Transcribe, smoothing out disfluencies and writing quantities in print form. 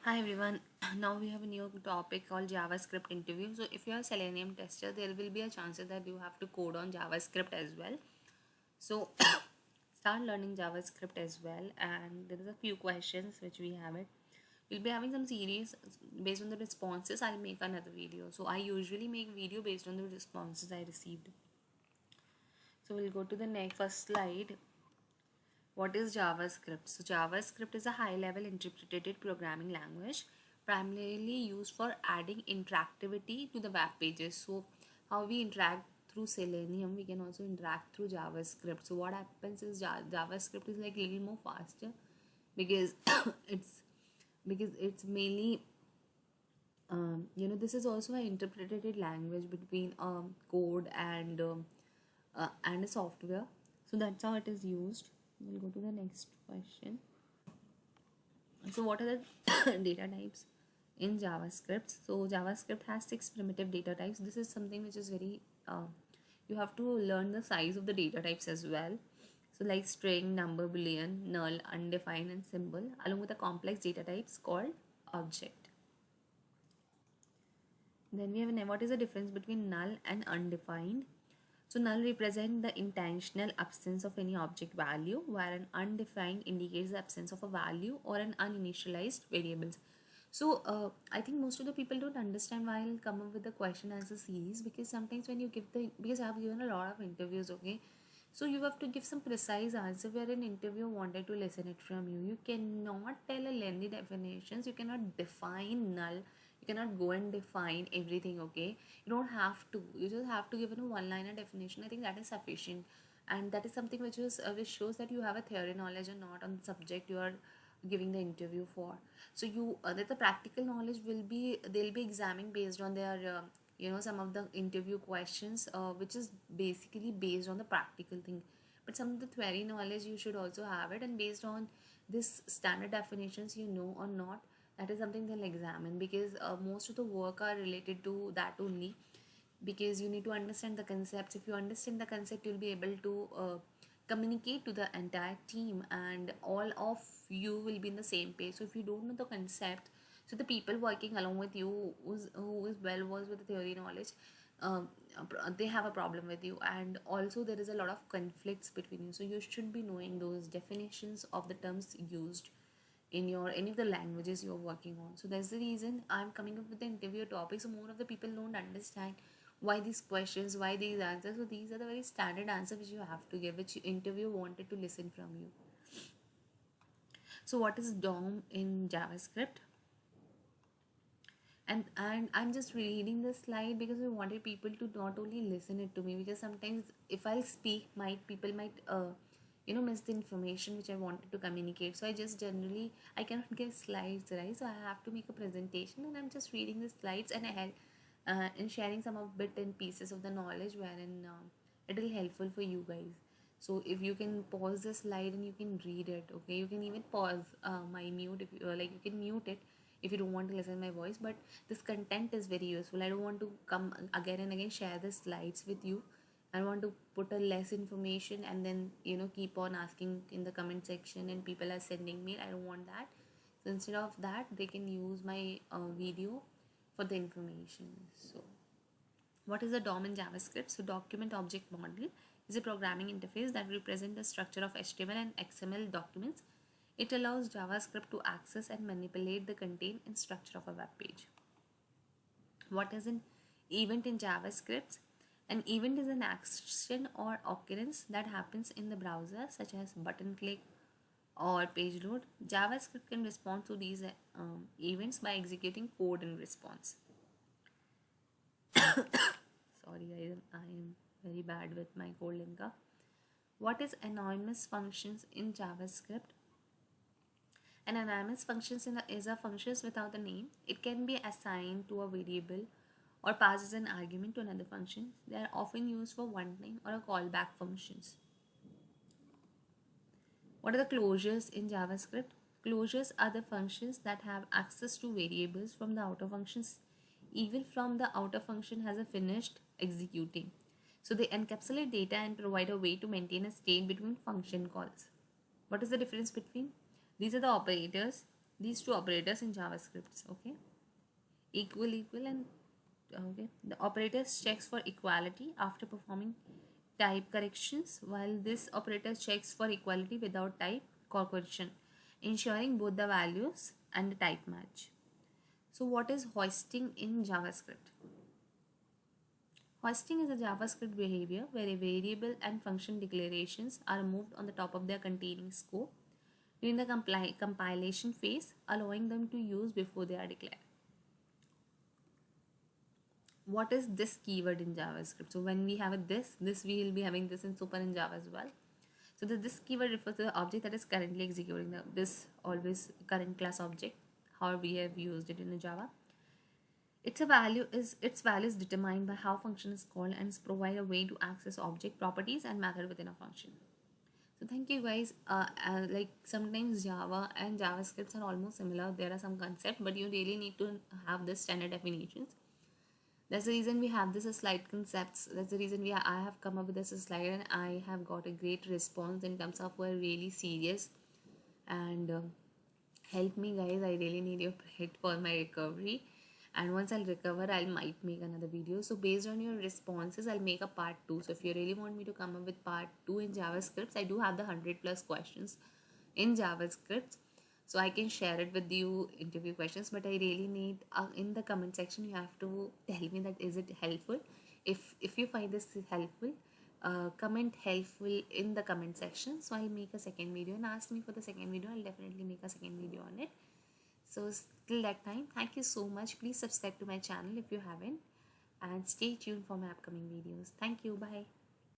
Hi everyone. Now we have a new topic called JavaScript interview. So if you are a Selenium tester, there will be a chance that you have to code on JavaScript as well. So start learning JavaScript as well. And there is a few questions which we have it. We'll be having some series based on the responses. I'll make another video. So I usually make video based on the responses I received. So we'll go to the next first slide. What is JavaScript? So JavaScript is a high-level interpreted programming language primarily used for adding interactivity to the web pages. So how we interact through Selenium, we can also interact through JavaScript. So what happens is JavaScript is like a little more faster because it's it's mainly this is also an interpreted language between code and a software. So that's how it is used. We'll go to the next question. So what are the data types in JavaScript? So JavaScript has 6 primitive data types. This is something which is very you have to learn the size of the data types as well. So like string, number, boolean, null, undefined, and symbol, along with the complex data types called object. Then we have what is the difference between null and undefined? So null represent the intentional absence of any object value, while an undefined indicates the absence of a value or an uninitialized variables. So I think most of the people don't understand why I'll come up with the question answer series, because sometimes when you give because I have given a lot of interviews, okay, so you have to give some precise answer where an interviewer wanted to listen it from you. You cannot tell a lengthy definitions. You cannot define null. You cannot go and define everything, okay? You don't have to. You just have to give a one-liner definition. I think that is sufficient, and that is something which shows that you have a theory knowledge or not on the subject you are giving the interview for. So you that the practical knowledge will be they'll be examining based on their some of the interview questions which is basically based on the practical thing, but some of the theory knowledge you should also have it, and based on this standard definitions you know or not, that is something they'll examine, because most of the work are related to that only, because you need to understand the concepts. If you understand the concept, you'll be able to communicate to the entire team, and all of you will be in the same page. So if you don't know the concept, so the people working along with you who is well versed with the theory knowledge, they have a problem with you, and also there is a lot of conflicts between you. So you should be knowing those definitions of the terms used in your any of the languages you're working on. So that's the reason I'm coming up with the interview topic, so more of the people don't understand why these questions, why these answers. So these are the very standard answers which you have to give, which interview wanted to listen from you. So what is DOM in JavaScript? And I'm just reading the slide because I wanted people to not only listen it to me, because sometimes if I'll speak, people might miss the information which I wanted to communicate. So I just generally I cannot give slides, right? So I have to make a presentation, and I'm just reading the slides, and I help in sharing some of bit and pieces of the knowledge wherein it will helpful for you guys. So if you can pause the slide and you can read it, okay, you can even pause my mute if you like, you can mute it if you don't want to listen to my voice. But this content is very useful. I don't want to come again and again share the slides with you. I want to put a less information and then keep on asking in the comment section and people are sending me. I don't want that. So instead of that, they can use my video for the information. So what is the DOM in JavaScript? So document object model is a programming interface that represents the structure of HTML and XML documents. It allows JavaScript to access and manipulate the content and structure of a web page. What is an event in JavaScript? An event is an action or occurrence that happens in the browser, such as button click or page load. JavaScript can respond to these events by executing code in response. Sorry guys, I am very bad with my cold and cough. What is anonymous functions in JavaScript? An anonymous function is a function without a name. It can be assigned to a variable or passes an argument to another function. They are often used for one-time or a callback functions. What are the closures in JavaScript? Closures are the functions that have access to variables from the outer functions, even from the outer function has a finished executing. So they encapsulate data and provide a way to maintain a state between function calls. What is the difference between? These are the operators. these two operators in JavaScript. Okay, equal and okay, the operators checks for equality after performing type corrections, while this operator checks for equality without type correction, ensuring both the values and the type match. So what is hoisting in JavaScript? Hoisting is a JavaScript behavior where a variable and function declarations are moved on the top of their containing scope during the compilation phase, allowing them to use before they are declared. What is this keyword in JavaScript? So when we have a this we will be having this in super in Java as well. So this keyword refers to the object that is currently executing this always current class object, how we have used it in the Java. Its value is determined by how function is called and provide a way to access object properties and method within a function. So thank you guys. Like sometimes Java and JavaScripts are almost similar. There are some concepts, but you really need to have the standard definitions. That's the reason we have this slide concepts. That's the reason I have come up with this slide, and I have got a great response in terms of we're really serious and help me guys. I really need your help for my recovery, and once I'll recover I might make another video. So based on your responses I'll make a part 2. So if you really want me to come up with part 2 in JavaScript, I do have the 100+ questions in JavaScript, so I can share it with you, interview questions, but I really need in the comment section you have to tell me that is it helpful. If you find this helpful, comment helpful in the comment section, so I'll make a second video, and ask me for the second video, I'll definitely make a second video on it. So till that time, thank you so much. Please subscribe to my channel if you haven't, and stay tuned for my upcoming videos. Thank you. Bye.